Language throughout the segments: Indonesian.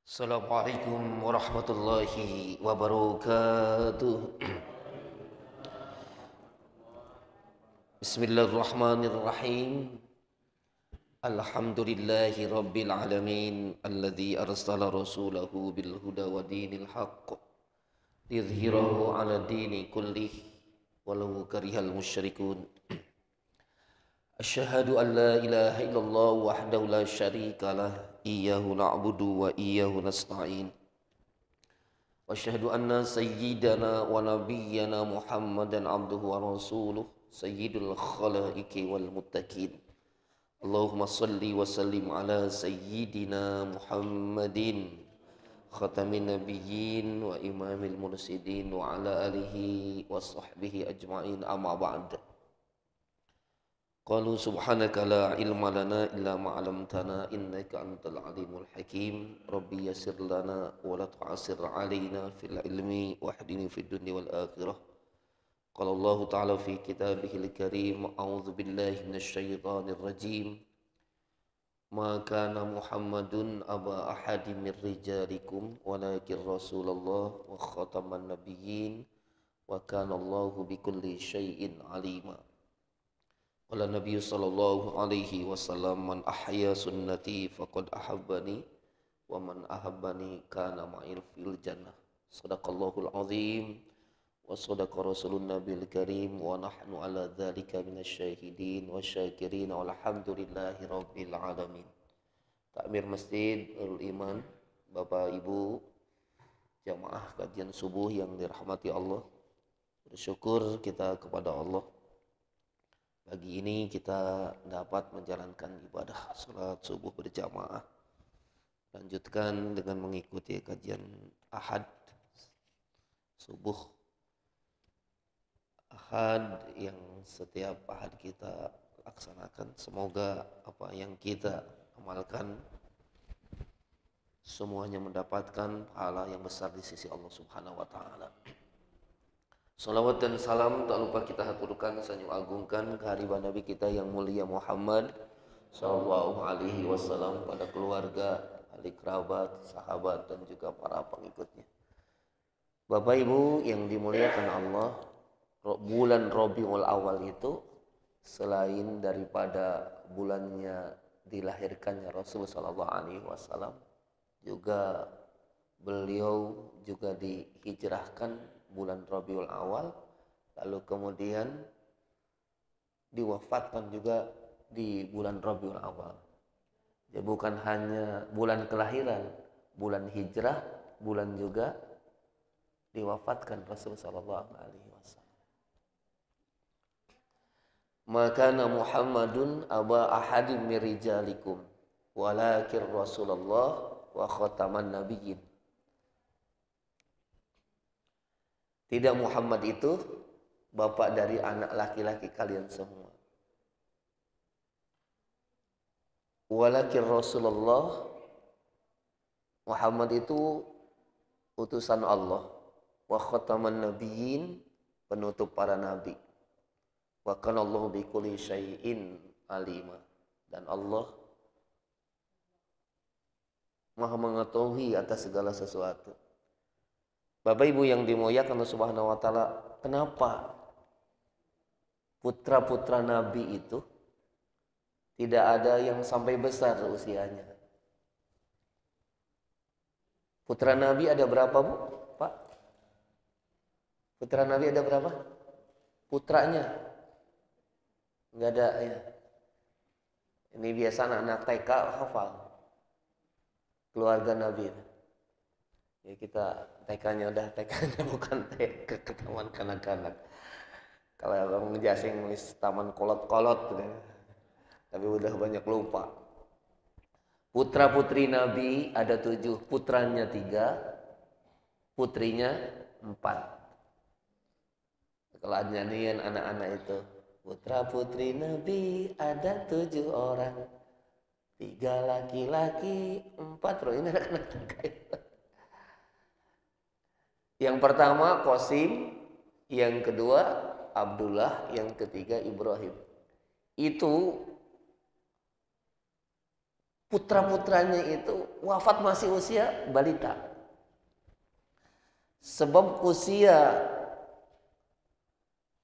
Assalamualaikum warahmatullahi wabarakatuh. Bismillahirrahmanirrahim. Alhamdulillahi rabbil alamin alladzi arsala rasulahu bil huda wa dinil haqq liyudhhirahu 'ala dini kullih walau karihal musyrikun. Asyhadu an la ilaha illallah wahdahu la syarikalah iyyahu na'budu wa iyyahu nasta'in. Wa asyhadu anna sayyidana wa nabiyyana Muhammadan abduhu wa rasuluh sayyidul khalaiqi wal muttaqin. Allahumma salli wa sallim ala sayyidina Muhammadin khatamin nabiyyin wa imamil mursidin wa ala alihi wa sahbihi ajma'in, amma ba'd. Qalu subhanaka la ilma lana illa ma 'allamtana innaka antal alimul hakim. Rabbi yassir lana wa la tu'assir 'alaina fil ilmi wahdini fid dunya wal akhirah. Qala Allah ta'ala fi kitabihil karim, a'udzu billahi minasy syaithanir rajim. Ma kana Muhammadun aba ahadin mir rijalikum walakin Rasulullah wa khataman nabiyyin wa kana Allahu bikulli syai'in 'alima. Qala Nabi sallallahu alaihi wasallam, man ahya sunnati faqad ahabbani wa man ahabbani kana ma'il fil jannah. Shadaqallahul azim wa shadaqa rasulun nabiyil karim wa nahnu ala dzalika minasyahidin wasyakirin walhamdulillahi rabbil alamin. Takmir Masjid Nurul Iman, Bapak Ibu jamaah kajian subuh yang dirahmati Allah. Bersyukur kita kepada Allah, pagi ini kita dapat menjalankan ibadah salat subuh berjamaah. Lanjutkan dengan mengikuti kajian Ahad, subuh Ahad yang setiap Ahad kita laksanakan. Semoga apa yang kita amalkan semuanya mendapatkan pahala yang besar di sisi Allah Subhanahu wa taala. Salawat dan salam tak lupa kita haturkan, sanjung agungkan kehadiran Nabi kita yang mulia Muhammad sallallahu alaihi wasallam, pada keluarga, ahli kerabat, sahabat dan juga para pengikutnya. Bapak Ibu yang dimuliakan Allah, bulan Rabiul Awal itu selain daripada bulannya dilahirkannya Rasul sallallahu alaihi wasallam, juga beliau juga dihijrahkan bulan Rabiul Awal, lalu kemudian diwafatkan juga di bulan Rabiul Awal. Jadi bukan hanya bulan kelahiran, bulan hijrah, bulan juga diwafatkan Rasul sallallahu alaihi wasallam. Maka Muhammadun aba ahadin min rijalikum walakin Rasulullah wa khataman nabiyyin. Tidak Muhammad itu bapak dari anak laki-laki kalian semua. Walakin Rasulullah, Muhammad itu utusan Allah. Wa khataman nabiyyin, penutup para nabi. Wa kana Allahu bikulli syai'in alima. Dan Allah Maha mengetahui atas segala sesuatu. Bapak Ibu yang dimuliakan Allah Subhanahu wa taala, kenapa putra-putra nabi itu tidak ada yang sampai besar usianya? Putra nabi ada berapa, Bu? Pak? Putra nabi ada berapa? Putranya enggak ada ya. Ini biasa anak-anak TK hafal keluarga nabi. Ya kita TK-nya udah TK-nya bukan TK ke taman kanak-kanak. Kalau abang jasing nulis taman kolot-kolot gitu. Tapi udah banyak lupa. Putra putri Nabi ada 7, putranya 3, putrinya 4. Kalau nyanyian anak-anak itu, putra putri Nabi ada 7 orang, 3 laki-laki, 4 perempuan. Ini anak-anak TK itu. Yang pertama Qasim, yang kedua Abdullah, yang ketiga Ibrahim. Itu putra-putranya itu wafat masih usia balita. Sebab usia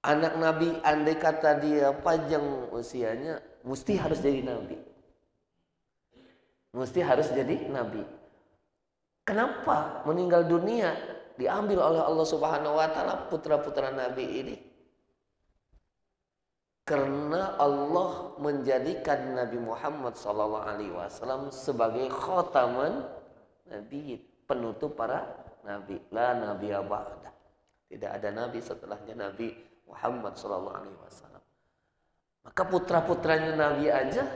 anak Nabi, andai kata dia panjang usianya, mesti harus jadi Nabi. Mesti harus jadi Nabi. Kenapa meninggal dunia diambil oleh Allah Subhanahu wa taala putra-putra Nabi ini? Karena Allah menjadikan Nabi Muhammad SAW sebagai khataman Nabi, penutup para Nabi. La Nabi ba'da. Tidak ada Nabi setelahnya Nabi Muhammad SAW. Maka putra-putranya Nabi aja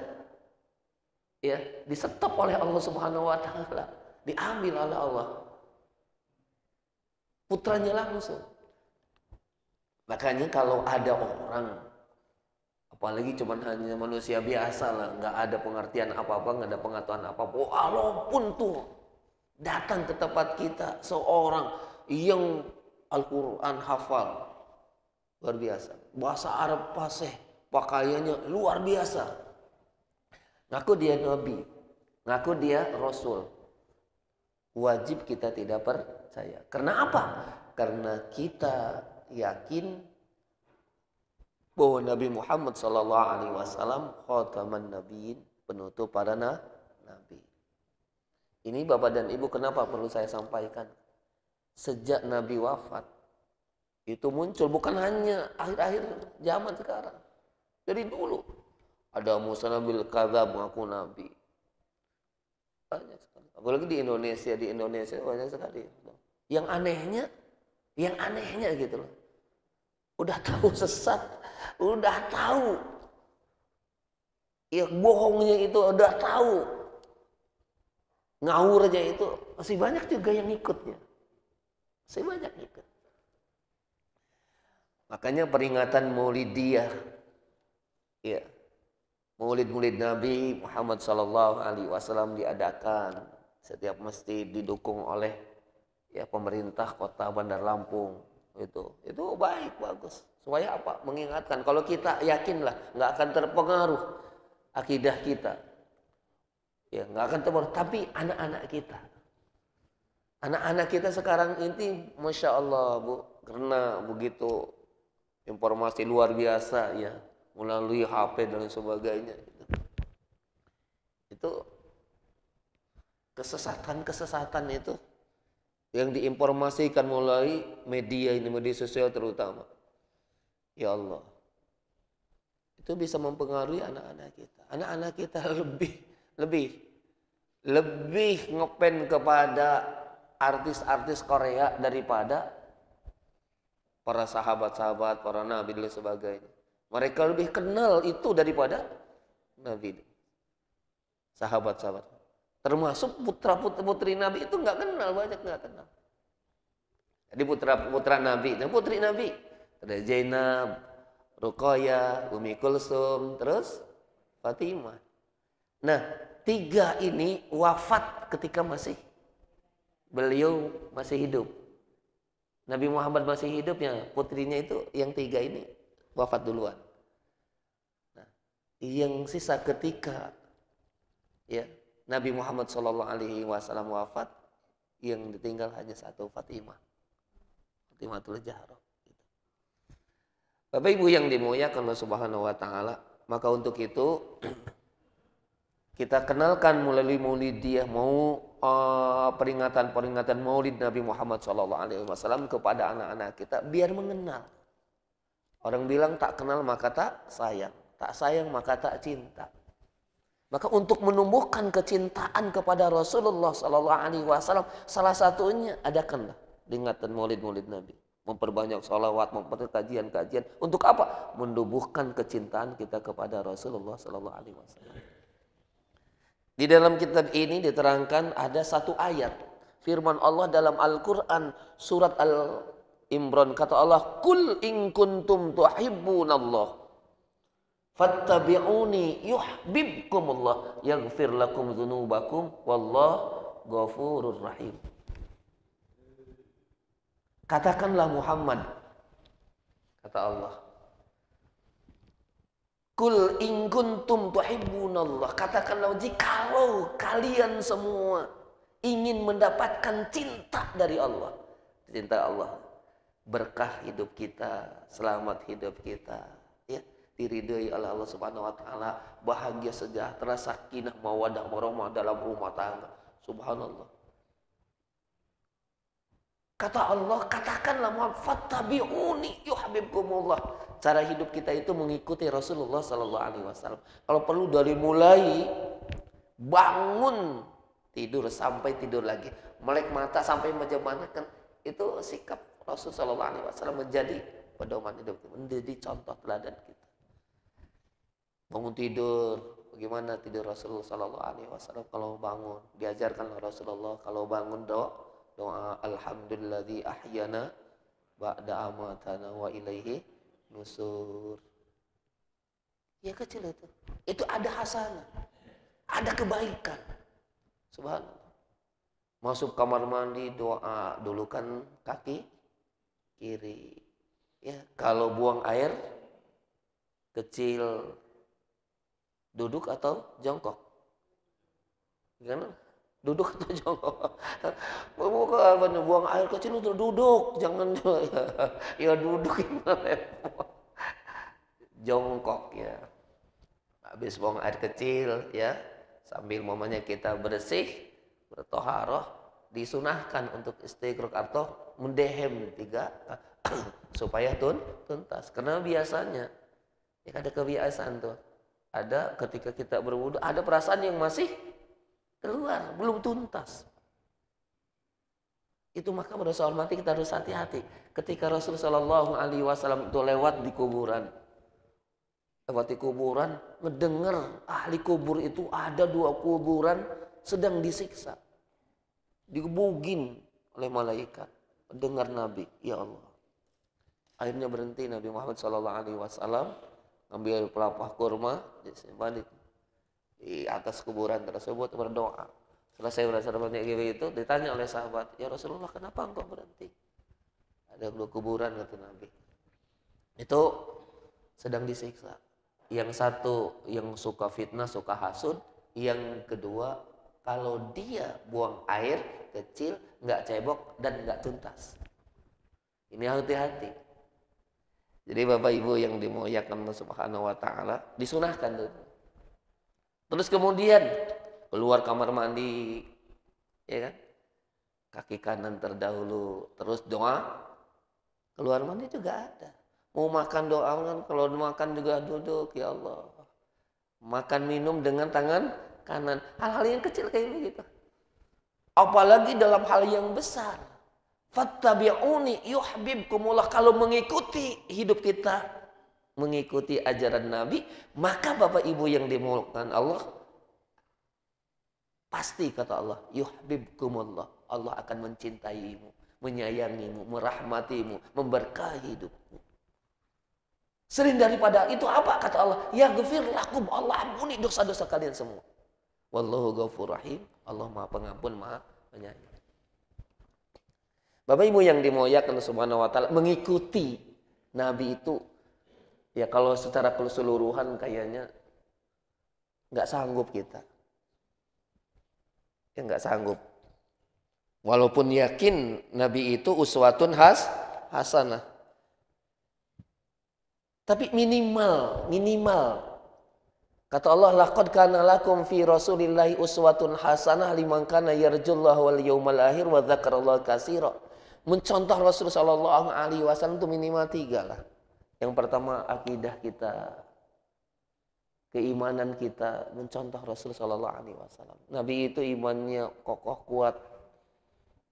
ya disetop oleh Allah Subhanahu wa taala, diambil oleh Allah. Putranya langsung. Makanya kalau ada orang, apalagi cuman hanya manusia biasa lah, nggak ada pengertian apa-apa, nggak ada pengetahuan apa-apa, walaupun tuh datang ke tempat kita seorang yang Al-Quran hafal luar biasa, bahasa Arab fasih, pakaiannya luar biasa, ngaku dia Nabi, ngaku dia Rasul, wajib kita tidak percaya. Karena apa? Karena kita yakin bahwa Nabi Muhammad SAW khataman nabiyyin, penutup para nabi. Ini Bapak dan Ibu kenapa perlu saya sampaikan? Sejak Nabi wafat itu muncul, bukan hanya akhir-akhir zaman sekarang. Dari dulu ada Musa Nabil Kadzab mengaku Nabi. Banyak sekali. Apalagi di Indonesia banyak sekali. Yang anehnya gitu loh. Udah tahu sesat, udah tahu ya bohongnya itu, udah tahu ngawur aja itu, masih banyak juga yang ikutnya, masih banyak ikut. Makanya peringatan Maulidiyah, ya, Maulid Nabi Muhammad SAW diadakan setiap masjid, didukung oleh ya pemerintah kota Bandar Lampung. Itu baik, bagus. Supaya apa? Mengingatkan. Kalau kita yakinlah nggak akan terpengaruh akidah kita, ya nggak akan terpengaruh. Tapi anak-anak kita sekarang ini, masya Allah Bu, karena begitu informasi luar biasa ya melalui HP dan sebagainya. Itu kesesatan itu yang diinformasikan melalui media ini, media sosial terutama. Ya Allah, itu bisa mempengaruhi anak-anak kita. Anak-anak kita lebih ngepen kepada artis-artis Korea daripada para sahabat-sahabat, para nabi dan sebagainya. Mereka lebih kenal itu daripada nabi, sahabat-sahabat. Termasuk putra-putri Nabi itu nggak kenal, banyak nggak kenal. Jadi putra Nabi, dan putri Nabi ada Zainab, Ruqayyah, Umi Kulsum, terus Fatimah. Nah, 3 ini wafat ketika beliau masih hidup. Nabi Muhammad masih hidup, ya putrinya itu yang 3 ini wafat duluan. Nah, yang sisa ketika ya Nabi Muhammad SAW wafat, yang ditinggal hanya 1, Fatimatul Zahra. Bapak Ibu yang dimuliakan Allah Subhanahu wa taala, maka untuk itu kita kenalkan melalui Maulidiyah, peringatan Maulid Nabi Muhammad SAW kepada anak-anak kita biar mengenal. Orang bilang tak kenal maka tak sayang maka tak cinta. Maka untuk menumbuhkan kecintaan kepada Rasulullah SAW, salah satunya adakanlah ingatan Maulid Nabi. Memperbanyak sholawat, memperbanyak kajian-kajian. Untuk apa? Menumbuhkan kecintaan kita kepada Rasulullah SAW. Di dalam kitab ini diterangkan ada 1 ayat firman Allah dalam Al-Quran surat Al-Imran. Kata Allah, Qul in kuntum tuhibbunallah fattabi'uni yuhibbukumullah yaghfir lakum dzunubakum wallahu ghafurur rahim. Katakanlah Muhammad, kata Allah, Kul in kuntum tuhibbunallah. Katakanlah, jikalau kalian semua ingin mendapatkan cinta dari Allah. Cinta Allah. Berkah hidup kita, selamat hidup kita. Ya, diridhoi oleh Allah Subhanahu wa taala, bahagia sejahtera, sakinah, mawaddah, warahmah dalam rumah tangga. Subhanallah. Kata Allah, katakanlah Muhammad, fattabi'uni yuhibbukumullah. Cara hidup kita itu mengikuti Rasulullah Sallallahu Alaihi Wasallam. Kalau perlu dari mulai bangun tidur sampai tidur lagi, melek mata sampai menjemanakan, itu sikap Rasul Sallallahu Alaihi Wasallam menjadi pedoman hidup, menjadi contoh teladan kita. Bangun tidur, bagaimana tidur Rasulullah Sallallahu Alaihi Wasallam kalau bangun? Diajarkan Rasulullah kalau bangun doa alhamdulilladzi ahyana ba'da amatana wa ilaihi nusur. Ya kecil itu. Itu ada hasanah. Ada kebaikan. Subhanallah. Masuk kamar mandi doa dulu kan kaki kiri. Ya, kalau buang air kecil duduk atau jongkok? Gimana? Duduk atau jongkok? Buang air kecil itu duduk, jangan ya duduk gimana? Jongkok ya. Habis buang air kecil ya, sambil momennya kita bersih, bertoharoh, disunahkan untuk istiqraq atau mendehem 3 supaya tuntas. Karena biasanya ya ada kebiasaan tuh. Ada ketika kita berwudu, ada perasaan yang masih keluar, belum tuntas. Itu maka pada soal mati kita harus hati-hati. Ketika Rasulullah Shallallahu Alaihi Wasallam itu lewat di kuburan, ngedengar ahli kubur itu ada 2 kuburan sedang disiksa, digebugin oleh malaikat. Dengar Nabi, ya Allah. Akhirnya berhenti Nabi Muhammad Shallallahu Alaihi Wasallam, ambil pelepah kurma, disimpan di atas kuburan tersebut, berdoa. Selesai berasal banyak itu, ditanya oleh sahabat, ya Rasulullah, kenapa engkau berhenti? Ada 2 kuburan, kata Nabi. Itu sedang disiksa. Yang satu yang suka fitnah, suka hasud. Yang kedua, kalau dia buang air kecil, nggak cebok dan nggak tuntas. Ini hati-hati. Jadi Bapak Ibu yang dimuliakan Allah Subhanahu wa taala, disunahkan tuh. Terus kemudian keluar kamar mandi, ya kan? Kaki kanan terdahulu, terus doa. Keluar mandi juga ada. Mau makan doa kan, kalau makan juga duduk, ya Allah. Makan minum dengan tangan kanan. Hal-hal yang kecil kayak begitu. Apalagi dalam hal yang besar. Fattabi'uni yuhibbukumullah. Kalau mengikuti hidup kita, mengikuti ajaran Nabi, maka Bapak Ibu yang dimuliakan Allah, pasti kata Allah, yuhibbukumullah. Allah akan mencintaimu, menyayangimu, merahmatimu, memberkahi hidupmu. Sering daripada itu apa kata Allah? Yaghfir lakum, Allah ampuni dosa-dosa kalian semua. Wallahu ghafurur rahim. Allah Maha Pengampun, Maha Penyayang. Bapak Ibu yang dimuliakan Allah Subhanahu wa taala, mengikuti Nabi itu ya kalau secara keseluruhan kayaknya nggak sanggup kita. Ya nggak sanggup. Walaupun yakin Nabi itu uswatun hasanah. Tapi minimal. Kata Allah, laqad kana lakum fi Rasulillahi uswatun hasanah liman kana yarjullaha wal yaumal akhir wa dzakarallaha katsira. Mencontoh Rasulullah sallallahu alaihi wasallam itu minimal 3 lah. Yang pertama akidah kita, keimanan kita mencontoh Rasulullah sallallahu alaihi wasallam. Nabi itu imannya kokoh kuat,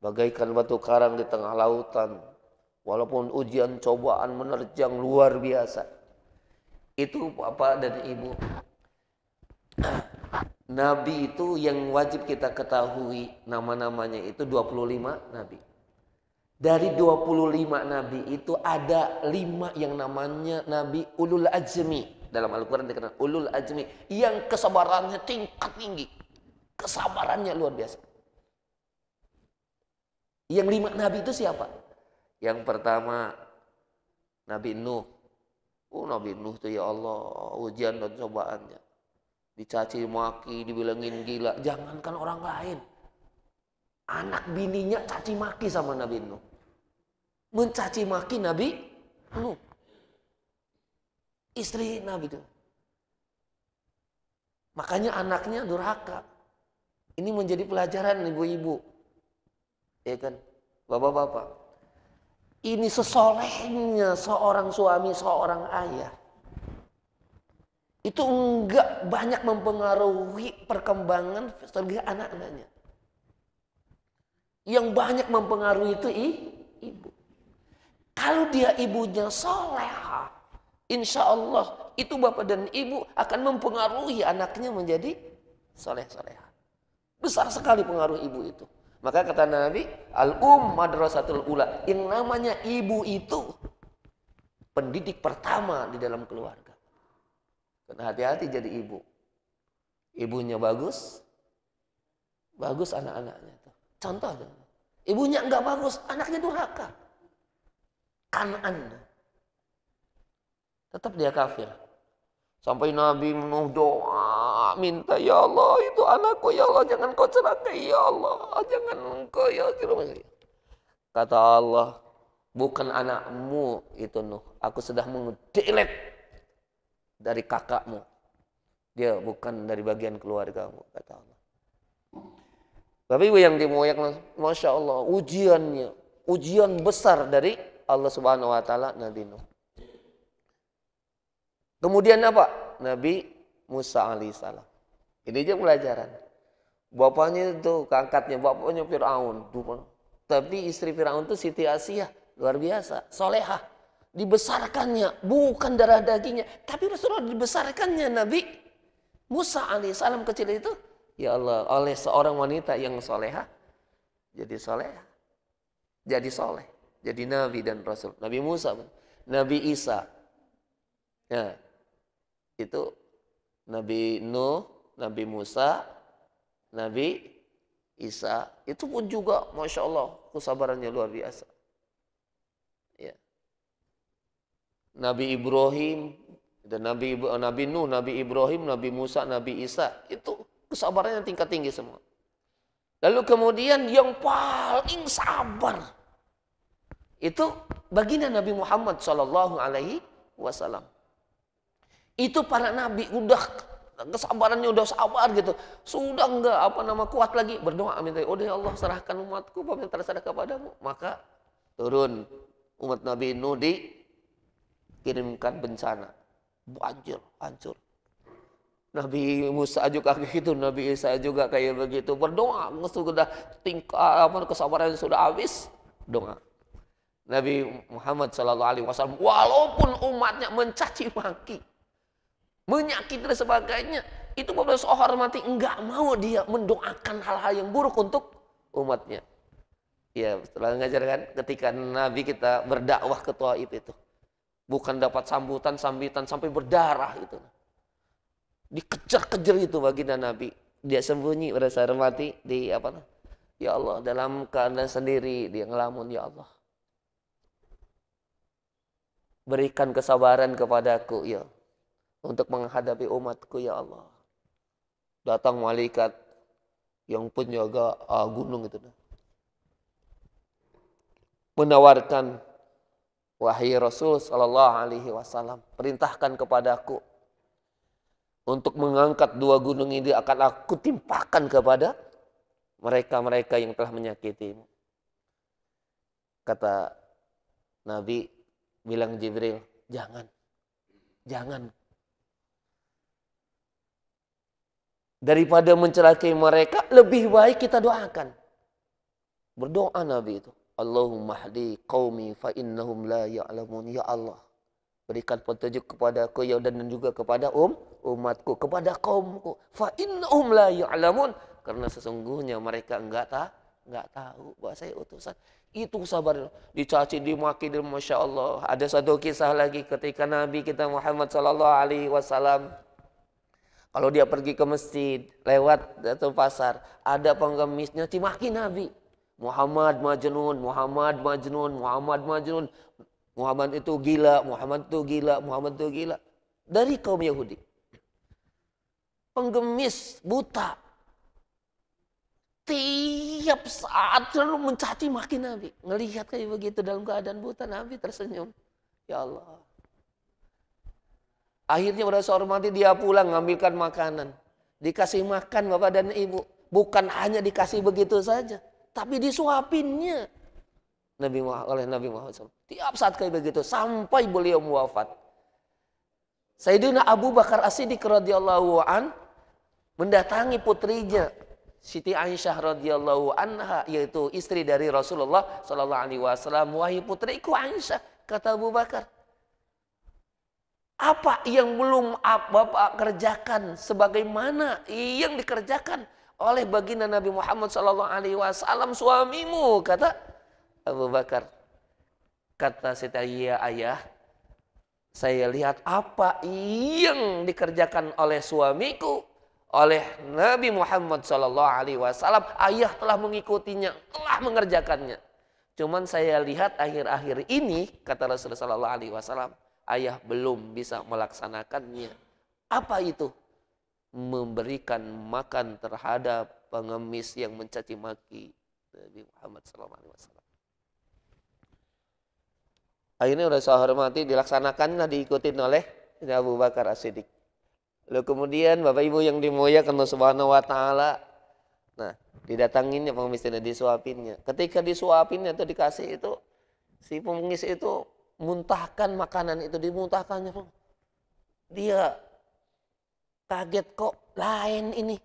bagaikan batu karang di tengah lautan. Walaupun ujian cobaan menerjang luar biasa. Itu Bapak dan Ibu. Nabi itu yang wajib kita ketahui nama-namanya itu 25 Nabi. Dari 25 Nabi itu ada 5 yang namanya Nabi Ulul Azmi. Dalam Al-Quran dikenal Ulul Azmi. Yang kesabarannya tingkat tinggi. Kesabarannya luar biasa. Yang 5 Nabi itu siapa? Yang pertama Nabi Nuh. Oh Nabi Nuh tuh ya Allah, ujian dan cobaannya. Dicaci maki, dibilangin gila. Jangankan orang lain. Anak bininya caci maki sama Nabi Nuh. Mencaci maki Nabi Nuh. Istri Nabi itu. Makanya anaknya durhaka. Ini menjadi pelajaran ibu-ibu. Ya kan? Bapak-bapak. Ini sesolehnya seorang suami, seorang ayah. Itu enggak banyak mempengaruhi perkembangan strategi anak-anaknya. Yang banyak mempengaruhi itu ibu. Kalau dia ibunya soleha, insya Allah itu bapak dan ibu akan mempengaruhi anaknya menjadi soleh-soleha. Besar sekali pengaruh ibu itu. Maka kata Nabi, madrasatul ula. Yang namanya ibu itu pendidik pertama di dalam keluarga. Karena hati-hati jadi ibu. Ibunya bagus, bagus anak-anaknya. Contoh, ibunya enggak bagus, anaknya durhaka. Kan'an. Tetap dia kafir. Sampai Nabi Nuh doa, minta, ya Allah itu anakku, ya Allah jangan kau celakai, ya Allah jangan engkau ya. Kata Allah, bukan anakmu itu Nuh, aku sudah mendelete dari kakakmu. Dia bukan dari bagian keluargamu, kata Allah. Tapi ibu yang dimuliakan, Masya Allah, ujiannya, ujian besar dari Allah Subhanahu Wa Taala Nabi Nuh. Kemudian apa? Nabi Musa alaihissalam. Ini aja pelajaran. Bapaknya itu kakaknya, bapaknya Fir'aun. Tapi istri Fir'aun itu Siti Asiyah, luar biasa, solehah. Dibesarkannya, bukan darah dagingnya, tapi Rasulullah dibesarkannya Nabi Musa alaihissalam kecil itu. Ya Allah, oleh seorang wanita yang solehah, jadi solehah, jadi soleh, jadi Nabi dan Rasul. Nabi Musa, Nabi Isa. Ya. Itu Nabi Nuh, Nabi Musa, Nabi Isa. Itu pun juga Masya Allah kesabarannya luar biasa. Ya. Nabi Ibrahim, dan Nabi Nuh, Nabi Ibrahim, Nabi Musa, Nabi Isa. Itu kesabarannya tingkat tinggi semua. Lalu kemudian yang paling sabar itu baginda Nabi Muhammad SAW. Itu para nabi udah kesabarannya udah sabar gitu. Sudah enggak kuat lagi berdoa minta, "Oh ya Allah, serahkan umatku pemerintah sadar kepadamu." Maka turun umat Nabi Nuh dikirimkan bencana. Banjir, hancur. Nabi Musa juga kayak gitu, Nabi Isa juga kayak begitu. Berdoa, sudah tingkat kesabarannya sudah habis, doa. Nabi Muhammad SAW walaupun umatnya mencaci maki, menyakiti dan sebagainya, itu beberapa seorang mati enggak mau dia mendoakan hal-hal yang buruk untuk umatnya. Ya, setelah mengajarkan ketika Nabi kita berdakwah ke Taif itu, bukan dapat sambutan sampai berdarah itu. Dikejar-kejar itu baginda Nabi. Dia sembunyi pada saat mati di Ya Allah, dalam keadaan sendiri dia ngelamun, ya Allah, berikan kesabaran kepadaku ya untuk menghadapi umatku ya Allah. Datang malaikat yang penjaga gunung itu menawarkan, wahai Rasul sallallahu alaihi wasallam, perintahkan kepadaku untuk mengangkat dua gunung ini, akan aku timpakan kepada mereka-mereka yang telah menyakitimu. Kata Nabi, bilang Jibril, jangan. Daripada mencelakai mereka, lebih baik kita doakan. Berdoa Nabi itu, Allahumma hdi qaumi fa innahum la ya'lamun. Ya Allah, berikan petunjuk kepadaku ya, dan juga kepada umatku, kepada kaumku, fa innahum la ya'lamun, karena sesungguhnya mereka enggak tahu bahwa saya utusan. Itu sabar, dicaci, dimaki, Masya Allah. Ada satu kisah lagi ketika Nabi kita Muhammad sallallahu alaihi wasallam, kalau dia pergi ke masjid, lewat atau pasar, ada pengemisnya cimaki Nabi. Muhammad Majnun. Muhammad itu gila, Muhammad itu gila, Muhammad itu gila. Dari kaum Yahudi. Penggemis, buta. Tiap saat selalu mencaci maki Nabi. Ngelihat kayak begitu dalam keadaan buta, Nabi tersenyum. Ya Allah. Akhirnya pada sore mati dia pulang ngambilkan makanan. Dikasih makan bapak dan ibu. Bukan hanya dikasih begitu saja. Tapi disuapinnya. Oleh Nabi Muhammad SAW. Tiap saat kayak begitu. Sampai beliau wafat. Sayyidina Abu Bakar As-Siddiq radhiyallahu an mendatangi putrinya Siti Aisyah radhiyallahu anha, yaitu istri dari Rasulullah sallallahu alaihi wasallam. Wahai putriku Aisyah, kata Abu Bakar, apa yang belum Bapak kerjakan sebagaimana yang dikerjakan oleh baginda Nabi Muhammad sallallahu alaihi wasallam suamimu, kata Abu Bakar. Kata Siti, ya ayah, saya lihat apa yang dikerjakan oleh suamiku, oleh Nabi Muhammad sallallahu alaihi wasallam, ayah telah mengikutinya, telah mengerjakannya. Cuman saya lihat akhir-akhir ini, kata Rasulullah sallallahu alaihi wasallam, ayah belum bisa melaksanakannya. Apa itu? Memberikan makan terhadap pengemis yang mencaci maki Nabi Muhammad sallallahu alaihi wasallam. Akhirnya udah saya hormati, dilaksanakannya, diikutin oleh Abu Bakar As-Siddiq. Lalu kemudian Bapak Ibu yang dimuliakan Allah Subhanahu wa taala, nah, didatanginnya pengemis dan disuapinnya. Ketika disuapinnya itu dikasih itu, si pengemis itu muntahkan makanan itu, dimuntahkannya. Dia kaget, kok lain ini.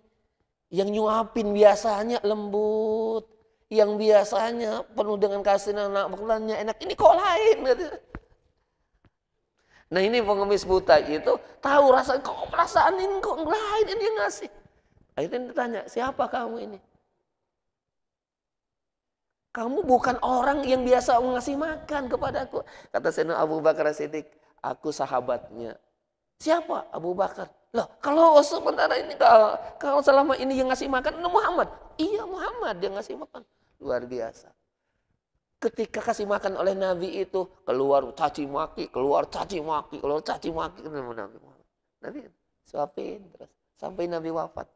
Yang nyuapin biasanya lembut, yang biasanya penuh dengan kasih anak makanannya enak, ini kok lain gitu. Nah ini pengemis buta itu tahu rasa, kok perasaan ini kok lain, ini yang ngasih. Akhirnya ditanya, siapa kamu ini? Kamu bukan orang yang biasa ngasih makan kepadaku. Kata Sayyidina Abu Bakar As-Siddiq, aku sahabatnya. Siapa? Abu Bakar. Loh, kalau sementara ini, kalau selama ini yang ngasih makan Muhammad. Iya Muhammad yang ngasih makan. Luar biasa. Ketika kasih makan oleh Nabi itu, keluar caci maki, keluar caci maki, keluar caci maki. Nabi suapin terus sampai Nabi wafat.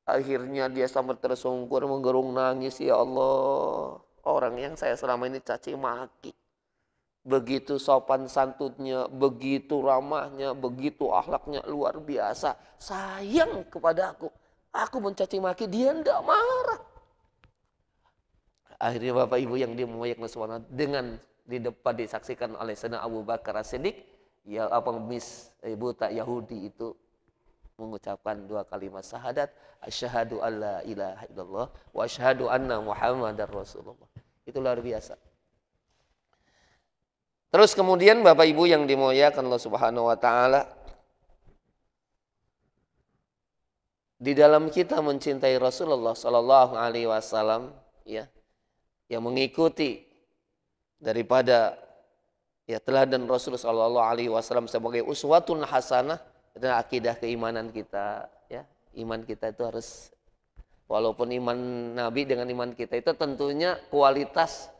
Akhirnya dia sampai tersungkur, menggerung nangis, ya Allah, orang yang saya selama ini caci maki. Begitu sopan santunnya, begitu ramahnya, begitu akhlaknya luar biasa. Sayang kepada aku. Aku mencaci maki, dia tidak marah. Akhirnya Bapak Ibu yang dimuliakan Allah dengan di depan disaksikan oleh Sayyidina Abu Bakar As-Siddiq, ya pengemis buta Yahudi itu mengucapkan dua kalimat syahadat, asyhadu alla ilaha illallah wa asyhadu anna Muhammadar Rasulullah. Itu luar biasa. Terus kemudian Bapak Ibu yang dimuliakan Allah Subhanahu wa taala, di dalam kita mencintai Rasulullah sallallahu alaihi wasallam, ya, yang mengikuti daripada ya teladan Rasulullah sallallahu alaihi wasallam sebagai uswatun hasanah, itu akidah keimanan kita, ya. Iman kita itu harus, walaupun iman Nabi dengan iman kita itu tentunya kualitas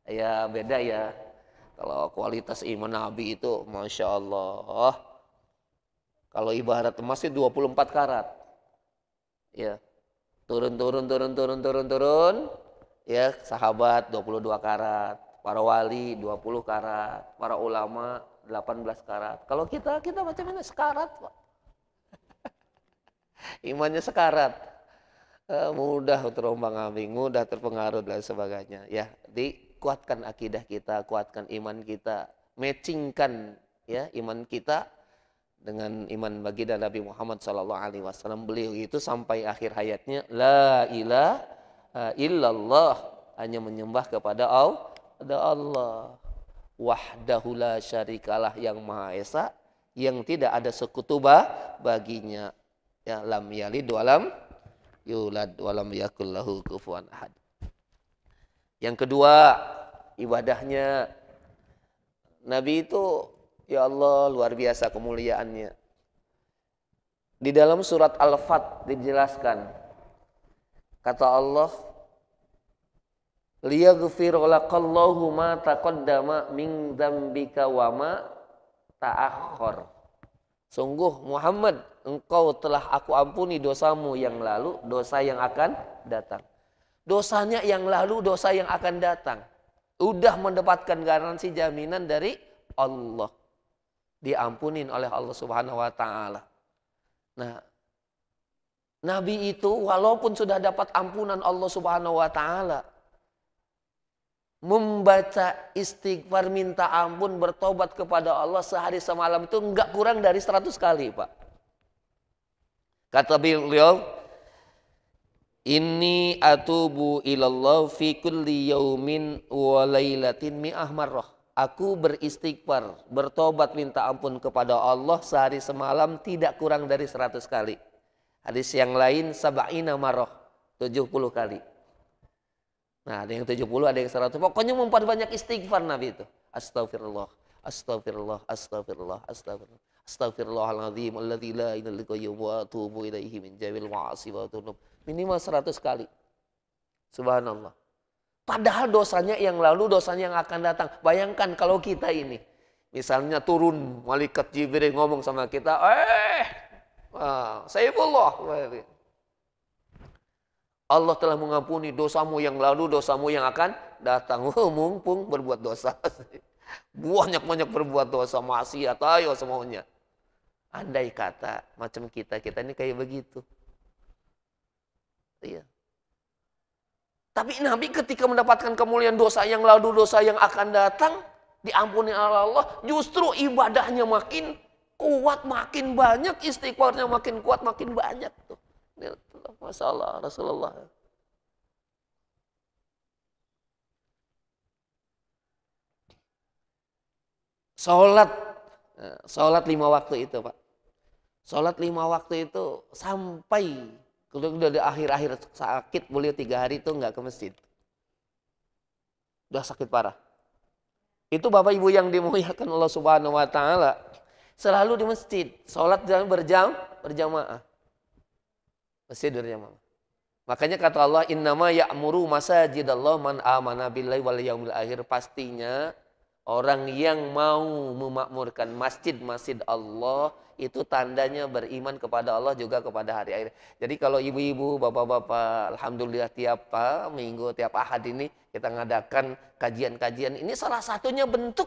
ya beda ya. Kalau kualitas iman Nabi itu Masya Allah, kalau ibarat emas itu 24 karat, ya, turun, ya, sahabat 22 karat, para wali 20 karat, para ulama 18 karat. Kalau kita macam mana? Sekarat, Pak. Imannya sekarat. Mudah terombang-ambing, mudah terpengaruh dan sebagainya. Ya, dikuatkan akidah kita, kuatkan iman kita, matchingkan ya iman kita dengan iman baginda Nabi Muhammad SAW. Beliau itu sampai akhir hayatnya la ilaha illallah, hanya menyembah kepada Allah wahdahu la syarikalah, yang maha esa, yang tidak ada sekutu baginya, ya, lam yalid walam yulad walam yakul lahu kufuwan ahad. Yang kedua, ibadahnya Nabi itu ya Allah luar biasa kemuliaannya. Di dalam surat Al-Fat dijelaskan, kata Allah, liyaghfir lakallahu ma taqaddama min dzambika wa ma ta'akhkhar. Sungguh Muhammad, engkau telah aku ampuni dosamu yang lalu, dosa yang akan datang. Dosanya yang lalu, dosa yang akan datang. Udah mendapatkan garansi jaminan dari Allah. Diampunin oleh Allah Subhanahu wa taala. Nah, Nabi itu walaupun sudah dapat ampunan Allah Subhanahu wa taala, membaca istighfar, minta ampun, bertobat kepada Allah sehari semalam itu enggak kurang dari 100 kali, Pak. Kata beliau, inni atubu ilallah fi kulli yaumin wa lailatin mi'ah marrah. Aku beristighfar, bertobat, minta ampun kepada Allah sehari semalam tidak kurang dari 100 kali. Hadis yang lain sab'ina marrah, 70 kali. Nah, ada yang 70, ada yang 100. Pokoknya memperbanyak istighfar Nabi itu. Astaghfirullah, astaghfirullah, astaghfirullah, astaghfirullah. Astaghfirullahaladzim alladzi la ilaha illa huwa wa atubu ilaihi min jamil ma'asi wa dzunub. Minimal 100 kali. Subhanallah. Padahal dosanya yang lalu, dosanya yang akan datang. Bayangkan kalau kita ini, misalnya turun malaikat Jibril ngomong sama kita, Saifullah, Allah telah mengampuni dosamu yang lalu, dosamu yang akan datang. Mumpung berbuat dosa. Banyak-banyak berbuat dosa, maksiat, ayo semuanya. Andai kata macam kita ini kayak begitu. Iya. Tapi Nabi ketika mendapatkan kemuliaan dosa yang lalu, dosa yang akan datang, diampuni oleh Allah, justru ibadahnya makin kuat, makin banyak, istighfarnya makin kuat, makin banyak tuh. Masya Allah, Rasulullah. Sholat 5 waktu itu, Pak. Sholat 5 waktu itu sampai kalau udah di akhir-akhir sakit, beliau 3 hari itu nggak ke masjid. Udah sakit parah. Itu Bapak Ibu yang dimuliakan Allah Subhanahu wa taala, selalu di masjid, sholat berjamaah. Masjid berjamaah. Makanya kata Allah, innama ya'muru masajidallah man amana billahi wal yaumil akhir. Pastinya orang yang mau memakmurkan masjid-masjid Allah itu tandanya beriman kepada Allah juga kepada hari akhir. Jadi kalau ibu-ibu, bapak-bapak, alhamdulillah tiap minggu, tiap ahad ini kita ngadakan kajian-kajian. Ini salah satunya bentuk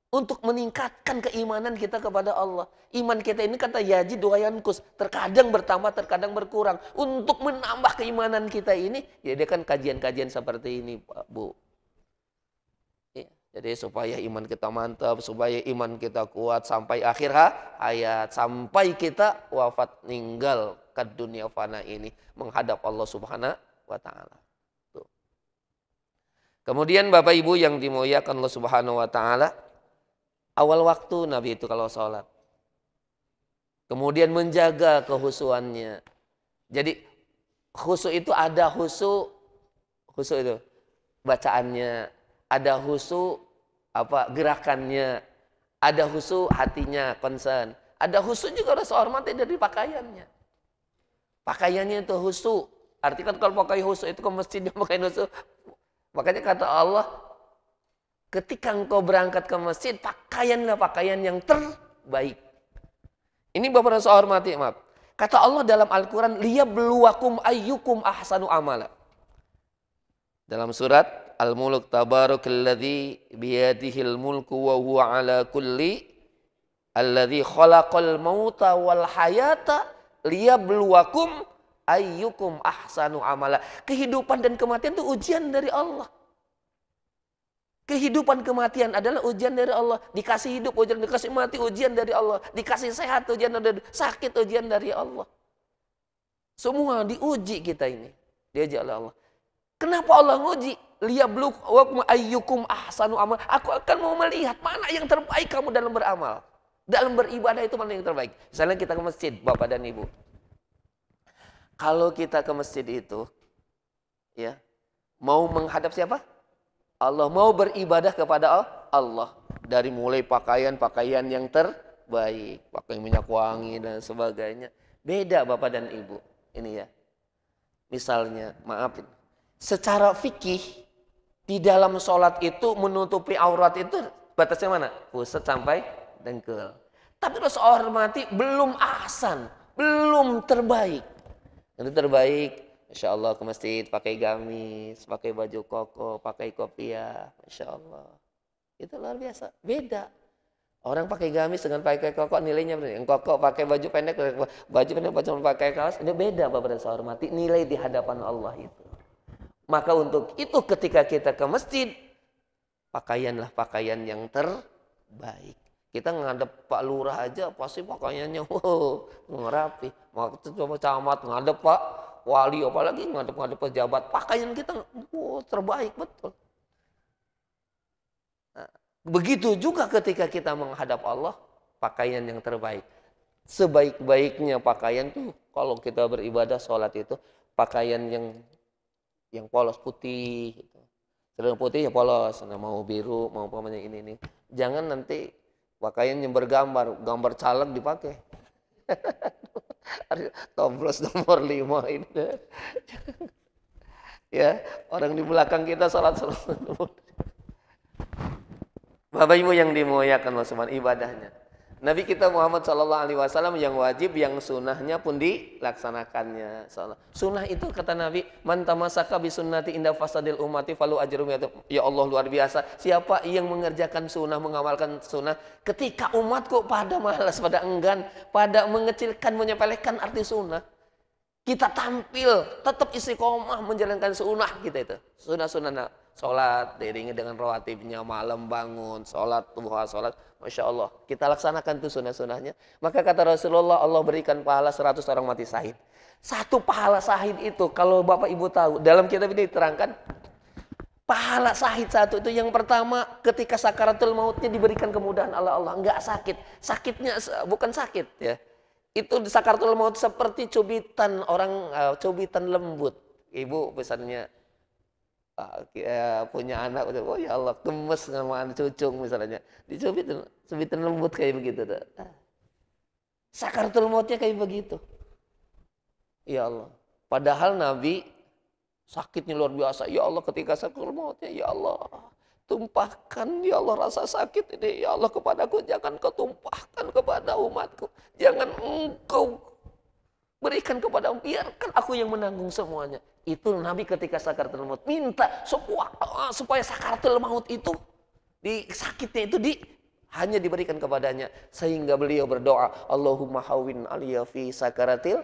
untuk meningkatkan keimanan kita kepada Allah. Iman kita ini kata yazid wa yanqus, terkadang bertambah, terkadang berkurang. Untuk menambah keimanan kita ini, jadikan kajian-kajian seperti ini, Pak, Bu. Jadi supaya iman kita mantap, supaya iman kita kuat sampai akhir hayat, sampai kita wafat ninggal ke dunia fana ini menghadap Allah Subhanahu wa taala. Kemudian Bapak Ibu yang dimuliakan Allah Subhanahu wa taala, awal waktu Nabi itu kalau sholat. Kemudian menjaga kehusuannya. Jadi khusyuk itu ada khusyuk itu bacaannya, ada khusyuk gerakannya, ada khusyuk hatinya, concern. Ada khusyuk juga rasa hormat dari pakaiannya. Pakaiannya itu khusyuk. Artinya kalau pakai khusyuk itu ke masjid dia pakai khusyuk. Makanya kata Allah, ketika engkau berangkat ke masjid, pakaianlah pakaian yang terbaik. Ini Bapak rasa hormati, maaf. Kata Allah dalam Al-Quran, liyabluwakum ayyukum ahsanu amala. Dalam surat Al-Mulk, tabarakalladzi biyadihil mulku wa huwa ala kulli alladzi khalaqal mauta wal hayata liyabluwakum ayyukum ahsanu amala. Kehidupan dan kematian itu ujian dari Allah. Kehidupan kematian adalah ujian dari Allah. Dikasih hidup ujian, dikasih mati ujian dari Allah. Dikasih sehat ujian dari Allah. Sakit ujian dari Allah. Semua diuji kita ini. Diuji oleh Allah. Kenapa Allah nguji? Liyabluwakum ayyukum ahsanu amal. Aku akan mau melihat mana yang terbaik kamu dalam beramal. Dalam beribadah itu mana yang terbaik. Misalnya kita ke masjid, Bapak dan Ibu. Kalau kita ke masjid itu, ya, mau menghadap siapa? Allah. Mau beribadah kepada Allah. Dari mulai pakaian-pakaian yang terbaik. Pakai minyak wangi dan sebagainya. Beda Bapak dan Ibu. Ini ya. Misalnya, maafin. Secara fikih, Di dalam sholat itu menutupi aurat itu batasnya mana? Pusat sampai dengkul. Tapi Rasulullah hormati belum ahsan, belum terbaik. Yang terbaik, Masya Allah ke masjid pakai gamis, pakai baju koko, pakai kopiah, Masya Allah. Itu luar biasa, beda. Orang pakai gamis dengan pakai koko nilainya berbeda. Yang koko pakai baju pendek, baju pakai kaos, ini beda Bapak dan Saudara hormati nilai di hadapan Allah itu. Maka untuk itu ketika kita ke masjid, pakaianlah pakaian yang terbaik. Kita ngadep Pak Lurah aja pasti pakaiannya rapi. Maka coba camat ngadep Pak Wali, apalagi ngadep pejabat, pakaian kita terbaik betul. Nah, begitu juga ketika kita menghadap Allah, pakaian yang terbaik. Sebaik-baiknya pakaian tuh kalau kita beribadah sholat itu pakaian yang polos putih. Sedang putih ya polos, nah, mau biru, mau pokoknya ini. Jangan nanti pakaian yang gambar caleg dipakai. Toples nomor 5 ini. Ya, orang di belakang kita salat. Bapak Ibu yang dimuliakan Allah Subhanahu ibadahnya. Nabi kita Muhammad SAW yang wajib, yang sunnahnya pun dilaksanakannya. Sunnah itu kata Nabi, man tamasaka bi sunnati inda fasadil ummati falu ajrum. Ya Allah luar biasa. Siapa yang mengerjakan sunnah, mengamalkan sunnah ketika umatku pada malas, pada enggan, pada mengecilkan, menyepelekan arti sunnah. Kita tampil tetap istiqomah menjalankan sunnah kita itu. Sunnah-sunnah sholat diiringi dengan rawatibnya, malam bangun, sholat duha, sholat, Masya Allah. Kita laksanakan tuh sunnah-sunnahnya. Maka kata Rasulullah, Allah berikan pahala 100 orang mati syahid. Satu pahala syahid itu, kalau Bapak Ibu tahu, dalam kitab ini diterangkan, pahala syahid satu itu yang pertama ketika sakaratul mautnya diberikan kemudahan Allah. Enggak sakit. Sakitnya bukan sakit ya. Itu di sakaratul maut seperti cubitan cubitan lembut. Ibu misalnya punya anak, oh ya Allah gemes sama anak cucung misalnya, dicubitin lembut kayak begitu. Sakaratul mautnya kayak begitu. Ya Allah. Padahal Nabi sakitnya luar biasa. Ya Allah ketika sakaratul mautnya, ya Allah tumpahkan ya Allah rasa sakit ini ya Allah kepadaku, jangan kau tumpahkan kepada umatku, jangan engkau berikan kepada, biarkan aku yang menanggung semuanya. Itu Nabi ketika sakaratul maut minta supaya sakaratul maut itu sakitnya itu hanya diberikan kepadanya, sehingga beliau berdoa, Allahumma hawwin aliyya fi sakaratil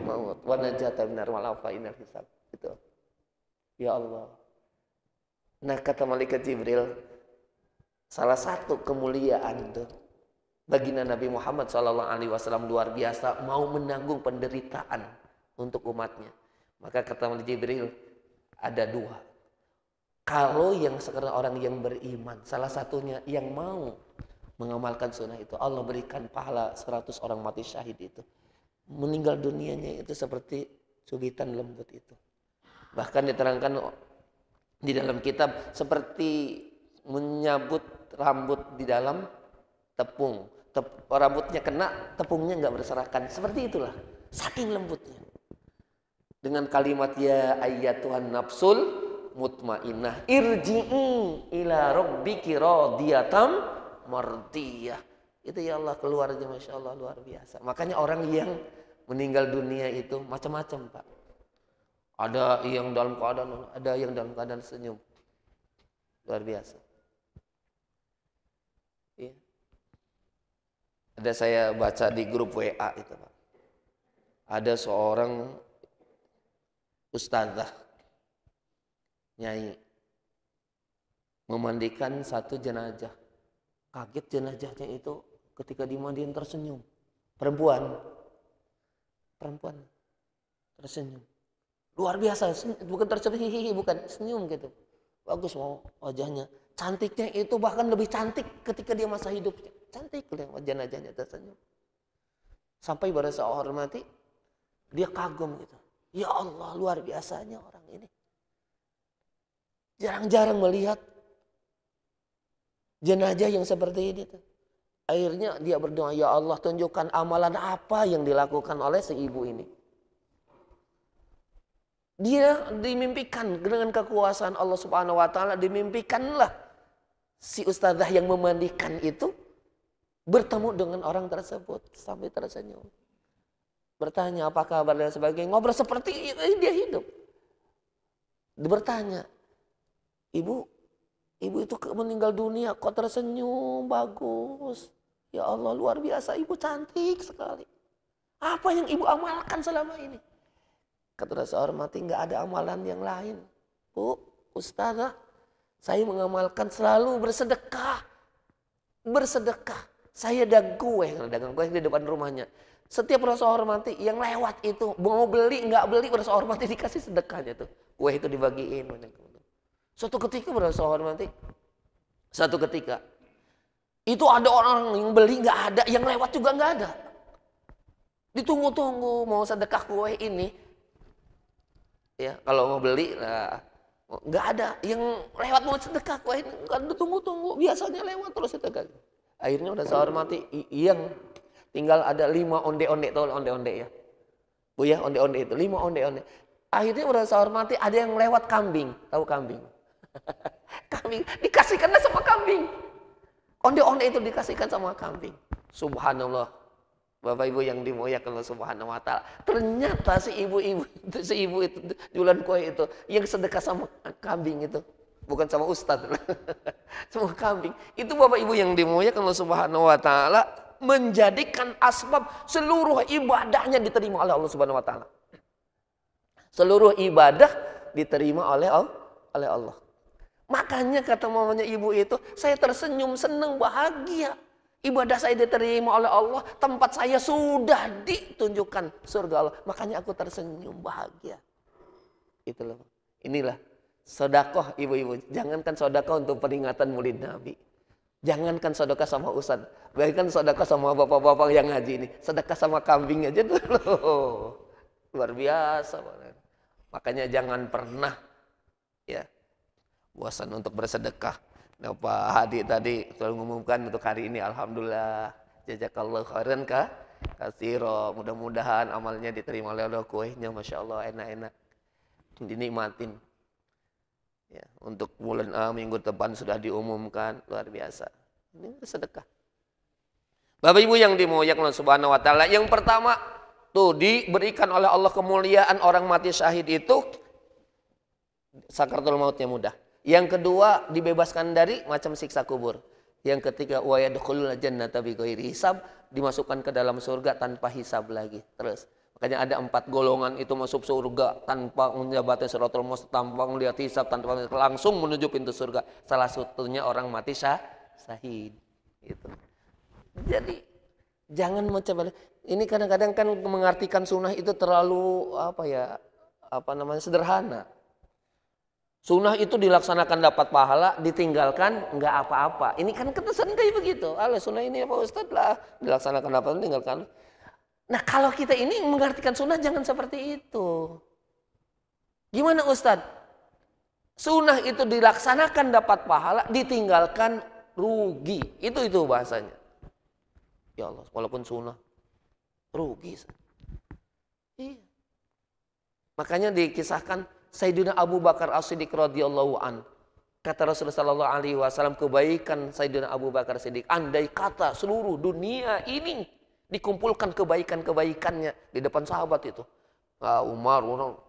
maut wa najata minar malafa inal hisab. Itu. Ya Allah. Nah kata malaikat Jibril, salah satu kemuliaan tuh baginda Nabi Muhammad SAW luar biasa, mau menanggung penderitaan untuk umatnya. Maka kata malaikat Jibril, ada dua. Kalau yang sekarang orang yang beriman, salah satunya yang mau mengamalkan sunnah itu, Allah berikan pahala 100 orang mati syahid itu. Meninggal dunianya itu seperti cubitan lembut itu. Bahkan diterangkan di dalam kitab seperti menyabut rambut di dalam tepung. Rambutnya kena, tepungnya nggak berserakan. Seperti itulah, saking lembutnya. Dengan kalimat ya ayyatuhan nafsul mutmainnah irji'i ila rabbiki radiyatan mardiyah. Itu ya Allah keluarnya Masya Allah luar biasa. Makanya orang yang meninggal dunia itu macam-macam Pak. Ada yang dalam keadaan senyum. Luar biasa. Ya. Ada saya baca di grup WA itu Pak. Ada seorang ustazah nyai memandikan satu jenazah. Kaget jenazahnya itu ketika dimandiin tersenyum. Perempuan tersenyum. Luar biasa, bukan tersenyum, bukan senyum gitu. Bagus mau wajahnya. Cantiknya itu bahkan lebih cantik ketika dia masa hidupnya. Cantik jenazahnya tersenyum. Sampai pada saat hormati, dia kagum gitu. Ya Allah luar biasanya orang ini. Jarang-jarang melihat jenazah yang seperti ini tuh. Akhirnya dia berdoa, ya Allah tunjukkan amalan apa yang dilakukan oleh si ibu ini. Dia dimimpikan dengan kekuasaan Allah Subhanahu wa taala, dimimpikanlah si ustazah yang memandikan itu bertemu dengan orang tersebut sampai tersenyum. Bertanya apa kabar dan sebagainya, ngobrol seperti dia hidup. Bertanya, ibu itu meninggal dunia kok tersenyum bagus. Ya Allah, luar biasa, ibu cantik sekali. Apa yang ibu amalkan selama ini? Kata saya hormati, nggak ada amalan yang lain. Bu, ustazah, saya mengamalkan selalu bersedekah. Bersedekah. Saya dagang kue di depan rumahnya. Setiap rasa hormati yang lewat itu, mau beli nggak beli rasa hormati dikasih sedekahnya tuh. Kue itu dibagiin. Suatu ketika berasa hormati, satu ketika itu ada orang yang beli nggak ada, yang lewat juga nggak ada. Ditunggu-tunggu mau sedekah kue ini. Ya, kalau mau beli, nah, nggak ada. Yang lewat mau sedekah, wah ini nggak tunggu-tunggu. Biasanya lewat terus sedekah. Akhirnya udah saya hormati, yang tinggal ada 5 onde-onde, tahu onde-onde ya? Bu ya, onde-onde itu 5 onde-onde. Akhirnya udah saya hormati, ada yang lewat kambing, tahu kambing? Kambing dikasihkannya sama kambing. Onde-onde itu dikasihkan sama kambing. Subhanallah. Bapak Ibu yang dimuliakan Allah Subhanahu wa taala. Ternyata si ibu itu jualan kue itu yang sedekah sama kambing itu, bukan sama ustaz. Sama kambing. Itu Bapak Ibu yang dimuliakan Allah Subhanahu wa taala menjadikan asbab seluruh ibadahnya diterima oleh Allah Subhanahu wa taala. Seluruh ibadah diterima oleh Allah. Makanya kata mamanya ibu itu, saya tersenyum, senang, bahagia. Ibadah saya diterima oleh Allah, tempat saya sudah ditunjukkan surga Allah. Makanya aku tersenyum bahagia. Itulah. Inilah sedekah ibu-ibu. Jangankan sedekah untuk peringatan Maulid Nabi. Jangankan sedekah sama ustaz. Bahkan sedekah sama bapak-bapak yang ngaji ini. Sedekah sama kambing aja dulu. Luar biasa. Makanya jangan pernah ya bosan untuk bersedekah. Nah, Pak Hadi tadi selalu mengumumkan untuk hari ini, alhamdulillah, jazakallahu khairan katsira. Mudah-mudahan amalnya diterima oleh Allah, kuenya masya Allah enak-enak, dinikmatin. Ya, untuk bulan minggu depan sudah diumumkan, luar biasa. Ini sedekah. Bapak Ibu yang dimuliakan Allah Subhanahu wa taala, yang pertama tuh diberikan oleh Allah kemuliaan orang mati syahid itu sakaratul mautnya mudah. Yang kedua dibebaskan dari macam siksa kubur. Yang ketiga wa yadkhulul jannata bighairi hisab, dimasukkan ke dalam surga tanpa hisab lagi. Terus makanya ada 4 golongan itu masuk surga tanpa menjabati siratal mustaqim, tanpa melihat hisab, tanpa langsung menuju pintu surga. Salah satunya orang mati syahid. Gitu. Jadi jangan mencoba. Ini kadang-kadang kan mengartikan sunnah itu terlalu sederhana. Sunnah itu dilaksanakan dapat pahala, ditinggalkan nggak apa-apa. Ini kan ketesan kayak begitu. Alah sunnah ini apa Ustaz lah, dilaksanakan dapat, ditinggalkan. Nah kalau kita ini mengartikan sunnah jangan seperti itu. Gimana Ustaz? Sunnah itu dilaksanakan dapat pahala, ditinggalkan rugi. Itu bahasanya. Ya Allah, walaupun sunnah rugi. Iya. Makanya dikisahkan Sayyidina Abu Bakar As-Siddiq radhiyallahu an. Kata Rasulullah sallallahu alaihi wasallam, kebaikan Sayyidina Abu Bakar As-Siddiq, andai kata seluruh dunia ini dikumpulkan kebaikan-kebaikannya di depan sahabat itu.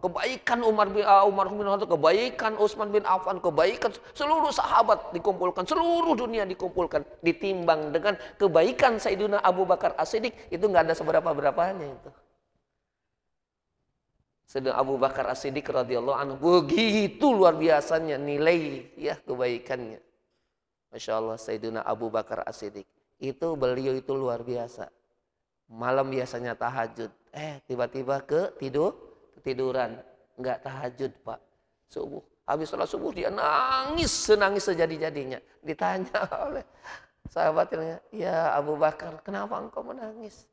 Kebaikan Umar bin Khattab, kebaikan Utsman bin Affan, kebaikan seluruh sahabat dikumpulkan, seluruh dunia dikumpulkan, ditimbang dengan kebaikan Sayyidina Abu Bakar As-Siddiq, itu enggak ada seberapa-berapanya itu. Sayyidina Abu Bakar As-Siddiq radhiyallahu anhu begitu luar biasanya nilai ya kebaikannya. Masya Allah Sayyidina Abu Bakar As-Siddiq itu beliau itu luar biasa. Malam biasanya tahajud, tiba-tiba ketiduran, enggak tahajud Pak. Subuh, habis sholat subuh dia senangis sejadi-jadinya. Ditanya oleh sahabatnya, ya Abu Bakar, kenapa engkau menangis?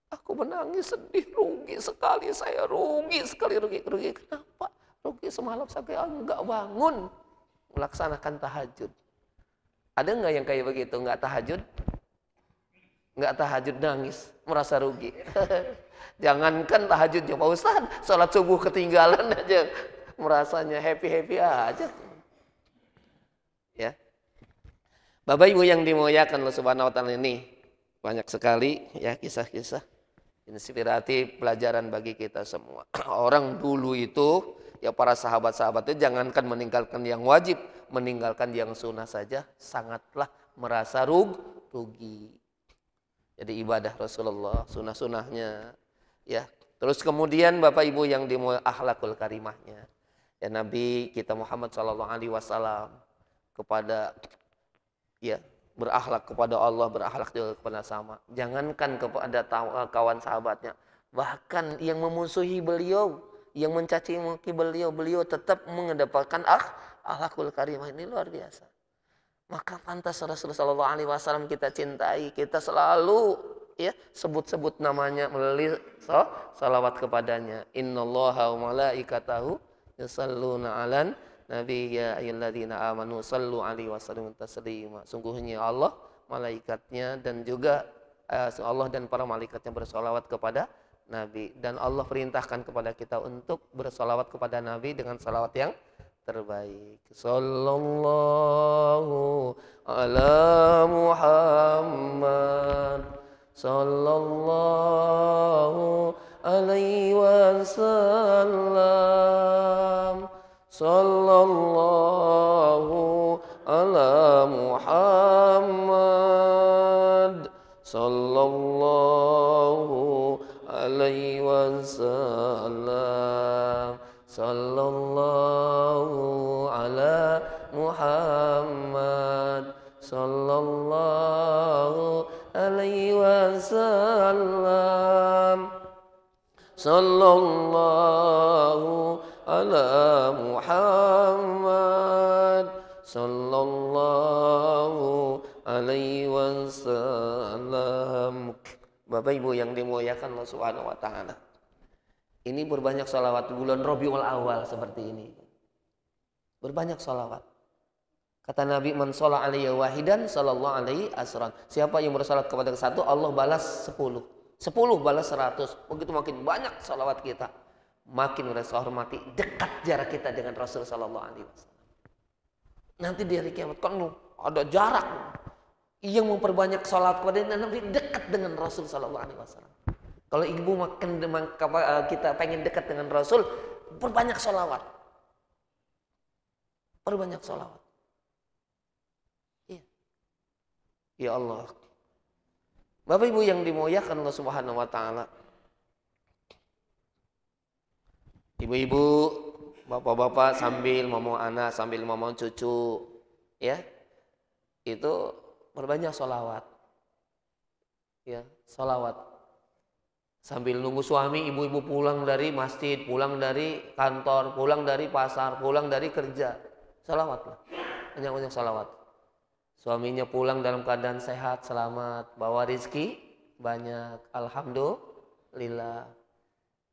Aku menangis sedih, rugi sekali saya, rugi sekali. Kenapa? Rugi semalam sampai enggak bangun melaksanakan tahajud. Ada enggak yang kayak begitu, enggak tahajud? nggak tahajud nangis, merasa rugi. Jangankan tahajudnya Pak Ustadz, sholat subuh ketinggalan aja merasanya happy aja. Ya, Bapak Ibu yang dimuliakan Allah Subhanahu Wa Taala, ini banyak sekali ya kisah-kisah inspiratif, pelajaran bagi kita semua. Orang dulu itu ya para sahabat-sahabat itu jangankan meninggalkan yang wajib, meninggalkan yang sunnah saja sangatlah merasa rugi. Jadi ibadah Rasulullah, sunnah-sunnahnya ya. Terus kemudian Bapak Ibu yang dimuliakan akhlakul karimahnya. Ya Nabi kita Muhammad SAW kepada ya berakhlak kepada Allah, berakhlak juga kepada sama. Jangankan kepada kawan sahabatnya, bahkan yang memusuhi beliau, yang mencaci maki beliau, beliau tetap mengedepankan akhlakul karimah. Ini luar biasa. Maka pantas Rasulullah SAW kita cintai, kita selalu ya sebut-sebut namanya melalui salawat kepadanya. Innallaha wa malaikatahu yusalluna 'alan nabi ya ayyuhalladzina amanu sallu 'alaihi wasallimu taslima. Sungguhnya Allah, malaikatnya dan juga Allah dan para malaikatnya bersolawat kepada Nabi, dan Allah perintahkan kepada kita untuk bersolawat kepada Nabi dengan salawat yang terbaik. Sallallahu ala Muhammad sallallahu alaihi wasallam. Sallallahu ala Muhammad sallallahu alaihi wasallam. Sallallahu ala Muhammad sallallahu alaihi wasallam. Sallallahu ala Muhammad sallallahu alaihi wasallam. Bapak Ibu yang dimuliakan Allah Subhanahu wa taala. Ini berbanyak salawat bulan Rabiul Awal seperti ini. Berbanyak salawat. Kata Nabi, man sholla alaihi wahidan sallallahu alaihi asran. Siapa yang bersalat kepada satu, Allah balas 10. 10 balas 100. Begitu makin banyak salawat kita, makin merasa hormati, dekat jarak kita dengan Rasul sallallahu alaihi wasallam. Nanti di hari kiamat kan ada jarak. Yang memperbanyak salat kepada Nabi dekat dengan Rasul sallallahu alaihi wasallam. Kalau ibu makin kita pengen dekat dengan Rasul, perbanyak salawat. Perbanyak salawat. Iya. Ya Allah. Bapak Ibu yang dimuliakan Allah Subhanahu wa taala. Ibu-ibu, bapak-bapak sambil ngomong anak, sambil ngomong cucu, ya. Itu perbanyak salawat. Ya, salawat. Sambil nunggu suami, ibu-ibu pulang dari masjid, pulang dari kantor, pulang dari pasar, pulang dari kerja. Salawatlah. Banyak-banyak salawat. Suaminya pulang dalam keadaan sehat, selamat, bawa rizki banyak. Alhamdulillah.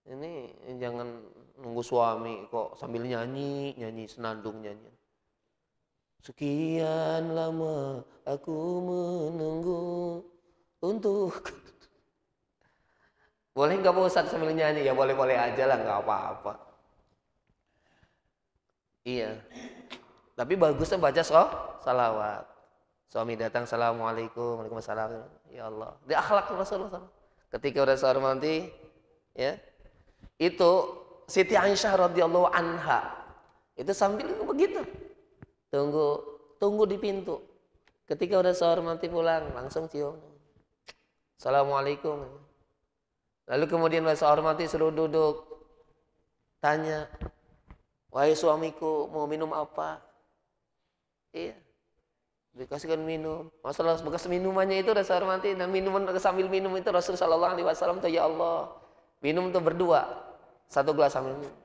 Ini jangan nunggu suami kok sambil nyanyi senandung nyanyi. Sekian lama aku menunggu untuk. Boleh nggak Pak Ustadz sambil nyanyi? Ya boleh-boleh aja lah, nggak apa-apa. Iya. Tapi bagusnya baca salawat. Suami datang, assalamualaikum, waalaikumsalam. Ya Allah. Di akhlak Rasulullah. Ketika udah sahur nanti, ya, itu Siti Aisyah radhiyallahu anha itu sambil begitu. Tunggu di pintu. Ketika udah sahur nanti pulang, langsung cium. Assalamualaikum. Lalu kemudian masa hormati suruh duduk. Tanya, wahai suamiku mau minum apa? Iya. Dikasihkan minum. Masalah bekas minumannya itu rasa hormati, dan minuman sambil minum itu Rasulullah SAW tuh ya Allah. Minum tuh berdua. Satu gelas sambil minum.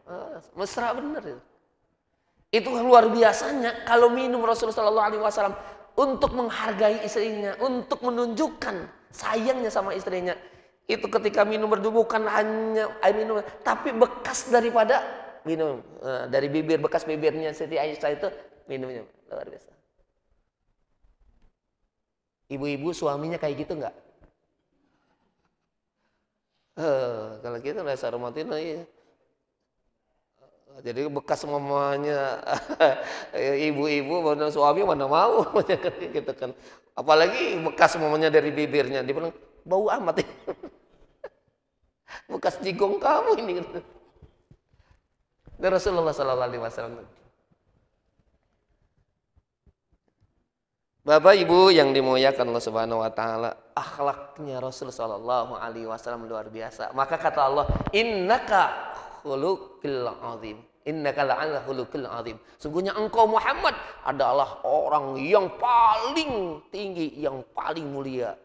Mesra bener itu. Itu luar biasanya kalau minum Rasulullah SAW untuk menghargai istrinya, untuk menunjukkan sayangnya sama istrinya. Itu ketika minum berdua bukan hanya air minum, tapi bekas daripada minum. Dari bibir, bekas bibirnya Siti Aisyah itu minumnya. Luar biasa. Ibu-ibu suaminya kayak gitu enggak? Kalau kita rasa hormatin, iya. Jadi bekas mamanya ibu-ibu mana suami mana mau gitu kan. Apalagi bekas mamanya dari bibirnya, dia bilang bau amat ya. Bekas jigong kamu ini. Dan Rasulullah Sallallahu Alaihi Wasallam. Bapak Ibu yang dimuliakan Allah Subhanahu Wa Taala, akhlaknya Rasul Sallallahu Alaihi Wasallam luar biasa. Maka kata Allah, innaka khuluqil azim. Innaka la'ala khuluqil azim. Sungguhnya engkau Muhammad adalah orang yang paling tinggi, yang paling mulia,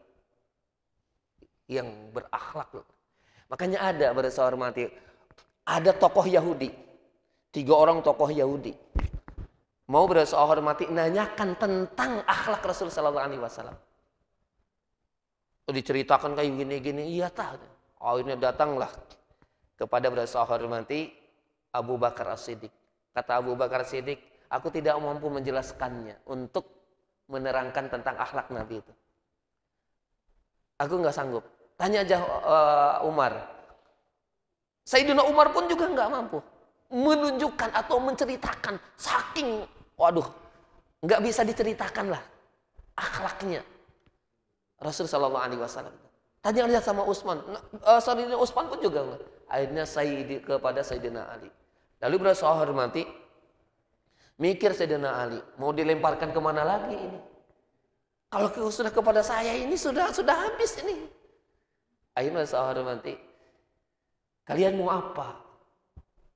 yang berakhlak. Makanya ada pada saya hormati, ada tokoh Yahudi, 3 orang tokoh Yahudi mau berasa hormati nanyakan tentang akhlak Rasul Sallallahu Alaihi Wasallam. Diceritakan kayak gini-gini, iya tah. Akhirnya datanglah kepada berasa hormati Abu Bakar As-Siddiq. Kata Abu Bakar As-Siddiq, aku tidak mampu menjelaskannya untuk menerangkan tentang akhlak Nabi itu. Aku nggak sanggup. Tanya aja Umar. Sayyidina Umar pun juga nggak mampu menunjukkan atau menceritakan, saking waduh nggak bisa diceritakan lah akhlaknya Rasul Sallallahu Alaihi Wasallam. Tanya lihat sama Utsman. Sayyidina Utsman pun juga enggak. Akhirnya kepada Sayyidina Ali. Lalu berasa hormati, mikir Sayyidina Ali mau dilemparkan kemana lagi ini? Kalau sudah kepada saya ini sudah habis ini. Akhirnya berasa hormati, kalian mau apa?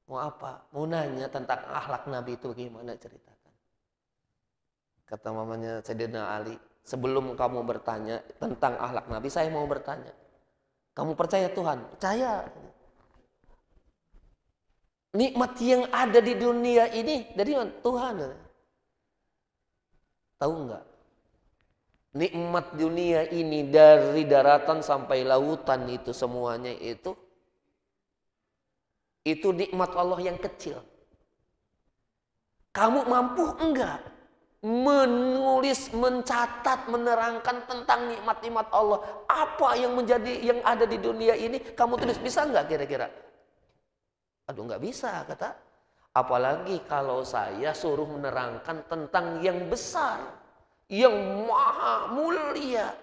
Mau apa? Mau nanya tentang akhlak Nabi itu bagaimana, ceritakan. Kata mamanya Sayyidina Ali, sebelum kamu bertanya tentang akhlak Nabi, saya mau bertanya. Kamu percaya Tuhan? Percaya. Nikmat yang ada di dunia ini dari Tuhan. Tahu enggak? Nikmat dunia ini dari daratan sampai lautan itu semuanya itu nikmat Allah yang kecil. Kamu mampu enggak menulis, mencatat, menerangkan tentang nikmat-nikmat Allah? Apa yang ada di dunia ini kamu tulis, bisa enggak kira-kira? Aduh, enggak bisa, kata. Apalagi kalau saya suruh menerangkan tentang yang besar, yang maha mulia,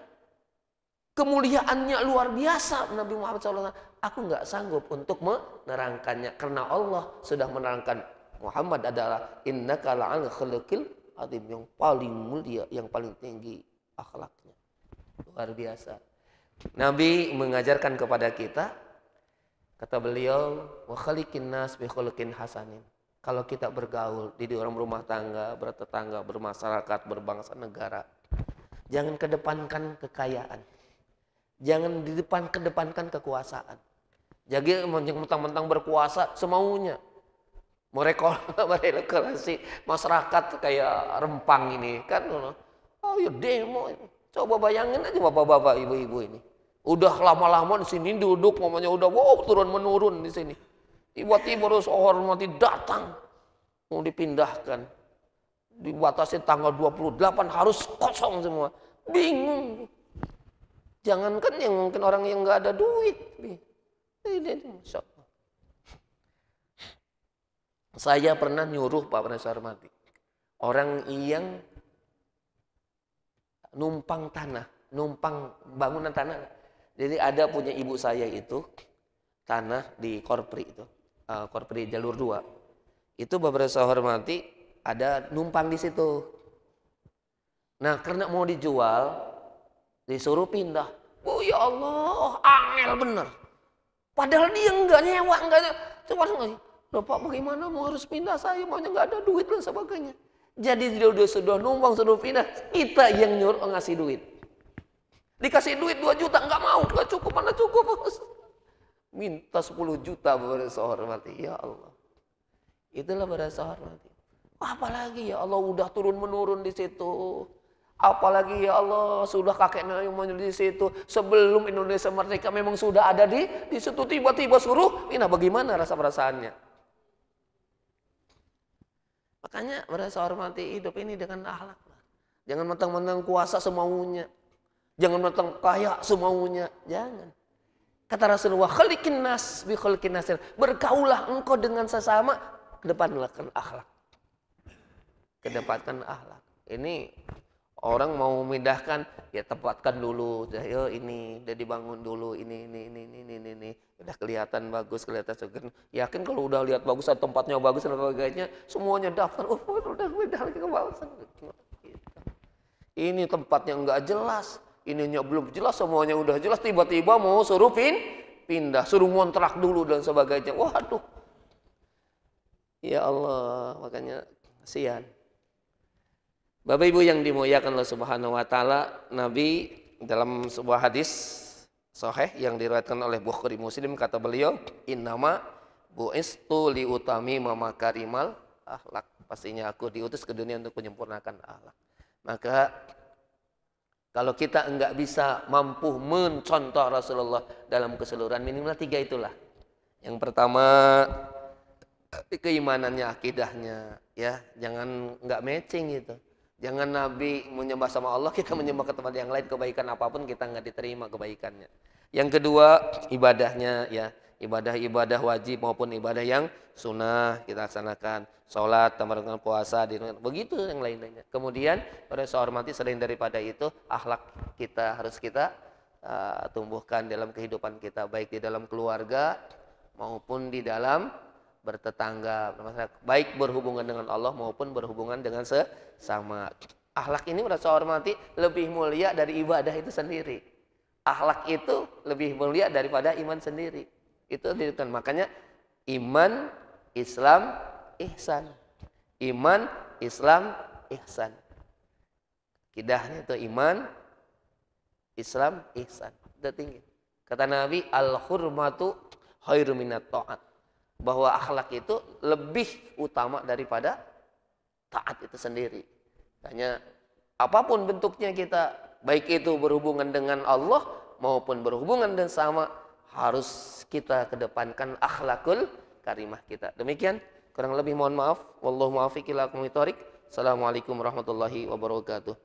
kemuliaannya luar biasa Nabi Muhammad SAW. Aku nggak sanggup untuk menerangkannya karena Allah sudah menerangkan Muhammad adalah innaka la'al khuluqil azim, yang paling mulia, yang paling tinggi akhlaknya. Luar biasa. Nabi mengajarkan kepada kita, kata beliau, wa khaliqin nas bi khuluqin hasanin. Kalau kita bergaul di dalam rumah tangga, bertetangga, bermasyarakat, berbangsa negara, jangan kedepankan kekayaan. Jangan kedepankan kekuasaan. Jadi mentang-mentang berkuasa semaunya. Merekolasi masyarakat kayak Rempang ini kan. Oh ya demo. Coba bayangin aja bapak-bapak, ibu-ibu ini. Udah lama-lama di sini duduk, mamanya udah turun-menurun di sini. Tiba-tiba harus hormati datang. Mau dipindahkan. Dibatasi tanggal 28 harus kosong semua. Bingung. Jangankan yang mungkin orang yang nggak ada duit. Saya pernah nyuruh Pak Profesor Mati, orang yang numpang tanah, numpang bangunan tanah. Jadi ada punya ibu saya itu tanah di Korpri itu, Korpri jalur 2. Itu Bapak Profesor Hormati ada numpang di situ. Nah karena mau dijual, disuruh pindah. Oh ya Allah, angel bener. Padahal dia enggak nyewa, cuma Pak bagaimana mau harus pindah, saya maunya enggak ada duit dan sebagainya. Jadi dia sudah numpang, sudah pindah, kita yang nyuruh ngasih duit. Dikasih duit 2 juta, enggak mau, enggak cukup, mana cukup. Minta 10 juta berasa hormati, ya Allah. Itulah berasa hormati. Apalagi ya Allah udah turun-menurun di situ. Apalagi ya Allah sudah kakek nenek di situ, sebelum Indonesia merdeka memang sudah ada di situ, tiba-tiba suruh, ini bagaimana rasa-perasaannya? Makanya merasa hormati hidup ini dengan akhlak. Jangan mentang-mentang kuasa semaunya, jangan mentang kaya semaunya, jangan. Kata Rasulullah, khaliqin nas bi khaliqin nasir. Bergaulah engkau dengan sesama, kedepankan akhlak. Kedepankan akhlak. Ini orang mau memindahkan, ya tempatkan dulu. Ya ini, udah dibangun dulu. Ini. Udah kelihatan bagus, kelihatan segan. Yakin kalau udah lihat bagus, tempatnya bagus dan sebagainya, semuanya daftar. Oh, udah pindah lagi ke bawah. Ini tempatnya nggak jelas. Ininya belum jelas, semuanya udah jelas. Tiba-tiba mau suruh pindah, suruh ngontrak dulu dan sebagainya. Waduh. Ya Allah, makanya kasihan. Bapak Ibu yang dimuliakan Allah Subhanahu wa taala, Nabi dalam sebuah hadis sahih yang diriwayatkan oleh Bukhari Muslim, kata beliau, "Innama bu'istu liutami makarimal akhlak." Pastinya aku diutus ke dunia untuk menyempurnakan akhlak. Maka kalau kita enggak bisa mampu mencontoh Rasulullah dalam keseluruhan, minimal 3 itulah. Yang pertama, keimanannya, akidahnya, ya, jangan enggak matching gitu. Jangan Nabi menyembah sama Allah, kita menyembah ke tempat yang lain, kebaikan apapun kita nggak diterima kebaikannya. Yang kedua, ibadahnya, ya, ibadah wajib maupun ibadah yang sunnah kita laksanakan, sholat, tambahkan puasa, begitu yang lain-lainnya. Kemudian pada saya hormati, selain daripada itu, akhlak harus kita tumbuhkan dalam kehidupan kita, baik di dalam keluarga maupun di dalam bertetangga, baik berhubungan dengan Allah maupun berhubungan dengan sesama. Akhlak ini merasa hormati lebih mulia dari ibadah itu sendiri. Akhlak itu lebih mulia daripada iman sendiri. Itu dirikan. Makanya iman, Islam, ihsan. Iman, Islam, ihsan. Akidahnya itu iman, Islam, ihsan. Itu tinggi. Kata Nabi, al-hurmatu khairu minat ta'at. Bahwa akhlak itu lebih utama daripada taat itu sendiri. Hanya apapun bentuknya kita, baik itu berhubungan dengan Allah maupun berhubungan dengan sama, harus kita kedepankan akhlakul karimah kita. Demikian, kurang lebih mohon maaf. Wallahu muwaffiq ila aqwamit thoriq. Assalamualaikum warahmatullahi wabarakatuh.